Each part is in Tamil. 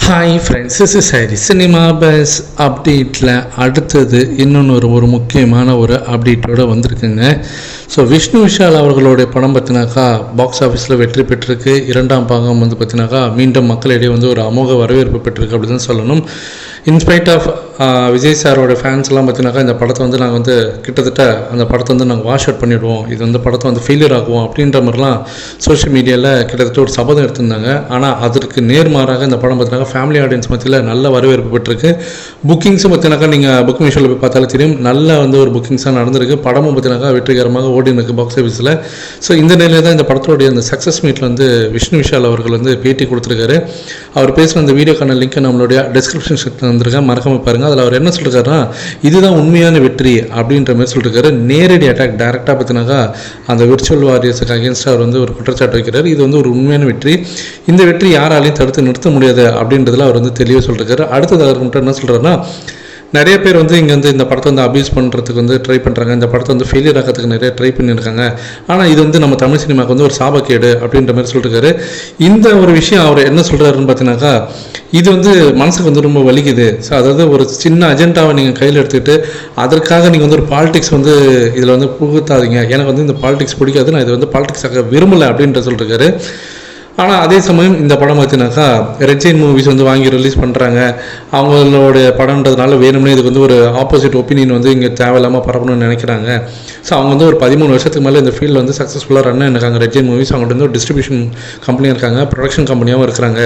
Hi friends, this is Hari. Cinema bus அப்டேட்டில் அடுத்தது இன்னொன்று ஒரு முக்கியமான ஒரு அப்டேட்டோடு வந்திருக்குங்க. ஸோ விஷ்ணு விஷால் அவர்களுடைய படம் பார்த்தினாக்கா பாக்ஸ் ஆஃபீஸில் வெற்றி பெற்றிருக்கு. இரண்டாம் பாகம் வந்து பார்த்தினாக்கா மீண்டும் மக்களிடையே வந்து ஒரு அமோக வரவேற்பு பெற்றிருக்கு அப்படி தான் சொல்லணும். இன்ஸ்பைட் ஆஃப் விஜய் சாரோட ஃபேன்ஸ்லாம் பார்த்தினாக்கா இந்த படத்தை வந்து நாங்கள் வந்து கிட்டத்தட்ட அந்த படத்தை வந்து நாங்கள் வாஷ் அவுட் பண்ணிவிடுவோம், இது வந்து படத்தை வந்து ஃபெயிலியர் ஆகுவோம் அப்படின்ற மாதிரிலாம் சோஷியல் மீடியாவில் கிட்டத்தட்ட ஒரு சபதம் எடுத்திருந்தாங்க. ஆனால் அதற்கு நேர்மாறாக இந்த படம் பார்த்தினாக்கா ஃபேமிலி ஆடியன்ஸ் மத்தியில் நல்ல வரவேற்பு பெற்றிருக்கு. புக்கிங்ஸும் பார்த்தினாக்கா நீங்கள் புக் மைஷோவில் போய் பார்த்தாலும் தெரியும், நல்ல வந்து ஒரு புக்கிங்ஸாக நடந்திருக்கு. படமும் பார்த்தினாக்கா வெற்றிகரமாக ஓடினுக்கு பாக்ஸ் ஆஃபீஸில். ஸோ இந்த நிலையில் தான் இந்த படத்தோடைய அந்த சக்ஸஸ் மீட்டில் வந்து விஷ்ணு விஷால் அவர்கள் வந்து பேட்டி கொடுத்துருக்காரு. அவர் பேசுகிற அந்த வீடியோக்கான லிங்க்கை நம்மளுடைய டிஸ்கிரிப்ஷன் செக்ஷன் வந்திருக்கேன், மறக்காம பாருங்கள். அதில் அவர் என்ன சொல்லிருக்காருன்னா, இதுதான் உண்மையான வெற்றி அப்படின்ற மாதிரி சொல்லியிருக்காரு. நேரடி அட்டாக் டைரெக்டாக பார்த்தினாக்கா அந்த விர்ச்சுவல் வாரியர்ஸுக்கு அகேன்ஸ்டாக அவர் வந்து ஒரு குற்றச்சாட்டு வைக்கிறார். இது வந்து ஒரு உண்மையான வெற்றி, இந்த வெற்றி யாராலையும் தடுத்து நிறுத்த முடியாது அப்படின்றதுல அவர் வந்து தெளிவாக சொல்லியிருக்காரு. அடுத்தது அவர் மட்டும் என்ன சொல்கிறாருன்னா, நிறைய பேர் வந்து இங்கே வந்து இந்த படத்தை வந்து அப்யூஸ் பண்ணுறதுக்கு வந்து ட்ரை பண்ணுறாங்க, இந்த படத்தை வந்து ஃபெயிலியர் ஆகிறதுக்கு நிறைய ட்ரை பண்ணியிருக்காங்க. ஆனால் இது வந்து நம்ம தமிழ் சினிமாவுக்கு வந்து ஒரு சாபக்கேடு அப்படின்ற மாதிரி சொல்லியிருக்காரு. இந்த ஒரு விஷயம் அவர் என்ன சொல்கிறாருன்னு பார்த்தீங்கன்னாக்கா, இது வந்து மனசுக்கு வந்து ரொம்ப வலிக்குது. ஸோ அதாவது ஒரு சின்ன அஜெண்டாவை நீங்கள் கையில் எடுத்துக்கிட்டு அதற்காக நீங்கள் வந்து ஒரு பாலிடிக்ஸ் வந்து இதில் வந்து புகுத்தாதீங்க, எனக்கு வந்து இந்த பாலிடிக்ஸ் பிடிக்காது, நான் இது வந்து பாலிடிக்ஸாக விரும்பலை அப்படின்ற சொல்லியிருக்காரு. ஆனால் அதே சமயம் இந்த படம் பார்த்தினாக்கா ரெட் ஜெயின் மூவிஸ் வந்து வாங்கி ரிலீஸ் பண்ணுறாங்க, அவங்களோட படம்ன்றதுனால வேணும்னே இதுக்கு வந்து ஒரு ஆப்போசிட் ஒப்பீனியன் வந்து இங்கே தேவையில்லாமல் பரப்பணும்னு நினைக்கிறாங்க. ஸோ அவங்க வந்து ஒரு 13 வருஷத்துக்கு மேலே இந்த ஃபீல்டில் வந்து சக்ஸஸ்ஃபுல்லாக ரன் இருக்காங்க ரெட் ஜெயின் மூவிஸ். அவங்கள்ட்ட வந்து ஒரு டிஸ்ட்ரிபியூஷன் கம்பெனியாக இருக்காங்க, ப்ரொடக்ஷன் கம்பெனியாகவும் இருக்கிறாங்க.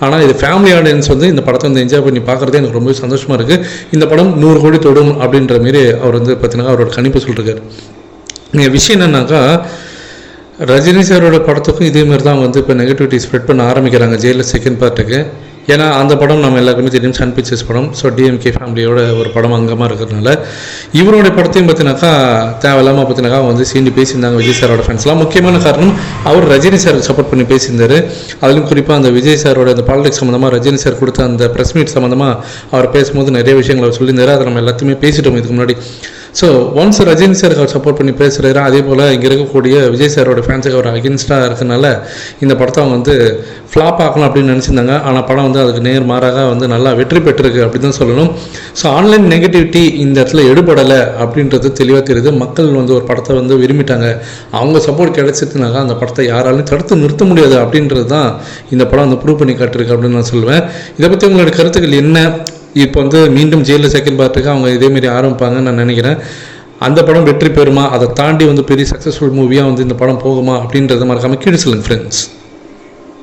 ஆனால் இது ஃபேமிலி ஆடியன்ஸ் வந்து இந்த படத்தை வந்து என்ஜாய் பண்ணி பார்க்குறதே எனக்கு ரொம்ப சந்தோஷமாக இருக்குது. இந்த படம் 100 கோடி தொடும் அப்படின்ற மாரி அவர் வந்து பார்த்திங்கன்னா அவரோட கணிப்பு சொல்லியிருக்காரு. நீங்கள் விஷயம் என்னன்னாக்கா, ரஜினி சாரோட படத்துக்கும் இதேமாதிரி தான் வந்து இப்போ நெகட்டிவிட்டி ஸ்ப்ரெட் பண்ண ஆரம்பிக்கிறாங்க ஜெயிலர் செகண்ட் பார்ட்டுக்கு. ஏன்னா அந்த படம் நம்ம எல்லாருக்குமே தெரியும், சன் பிக்சர்ஸ் படம். ஸோ டிஎம்கே ஃபேமிலியோட ஒரு படம் அங்கமாக இருக்கிறதுனால இவருடைய படத்தையும் பார்த்தினாக்கா தேவையில்லாமல் பார்த்தினாக்கா அவங்க வந்து சீண்டி பேசியிருந்தாங்க விஜய் சாரோட ஃபேன்ஸ்லாம். முக்கியமான காரணம் அவர் ரஜினி சாருக்கு சப்போர்ட் பண்ணி பேசியிருந்தார். அதிலும் குறிப்பாக அந்த விஜய் சாரோட அந்த பாலிடிக்ஸ் சம்மந்தமாக ரஜினி சார் கொடுத்த அந்த ப்ரெஸ் மீட் சம்மந்தமாக அவர் பேசும்போது நிறைய விஷயங்கள் அவர் சொல்லியிருந்தார். அதை நம்ம எல்லாத்தையுமே பேசிட்டோம் இதுக்கு முன்னாடி. ஸோ ஒன்ஸ் ரஜினி சாருக்கு அவர் சப்போர்ட் பண்ணி பேசுகிறாரு, அதே போல் இங்கே இருக்கக்கூடிய விஜய் சாரோட ஃபேன்ஸுக்கு அவர் அகேன்ஸ்டாக இருக்கிறதுனால இந்த படத்தை அவங்க வந்து ஃப்ளாப் ஆகணும் அப்படின்னு நினச்சிருந்தாங்க. ஆனால் படம் வந்து அதுக்கு நேர்மாறாக வந்து நல்லா வெற்றி பெற்றிருக்கு அப்படி தான் சொல்லணும். ஸோ ஆன்லைன் நெகட்டிவிட்டி இந்த இடத்துல எடுபடலை அப்படின்றது தெளிவாக தெரியுது. மக்கள் வந்து ஒரு படத்தை வந்து விரும்பிட்டாங்க, அவங்க சப்போர்ட் கிடைச்சிட்டுனாக்கா அந்த படத்தை யாராலையும் தடுத்து நிறுத்த முடியாது அப்படின்றது தான் இந்த படம் வந்து ப்ரூவ் பண்ணி காட்டிருக்கு அப்படின்னு நான் சொல்லுவேன். இதை பற்றி உங்களோட கருத்துக்கள் என்ன? இப்போ வந்து மீண்டும் ஜெயிலில் செகண்ட் பார்ட்டுக்கு அவங்க இதேமாரி ஆரம்பிப்பாங்கன்னு நான் நினைக்கிறேன். அந்த படம் வெற்றி பெறுமா, அதை தாண்டி வந்து பெரிய சக்ஸஸ்ஃபுல் மூவியாக வந்து இந்த படம் போகுமா அப்படின்றத மறக்காமல் கீழே சொல்லுங்கள் ஃப்ரெண்ட்ஸ்.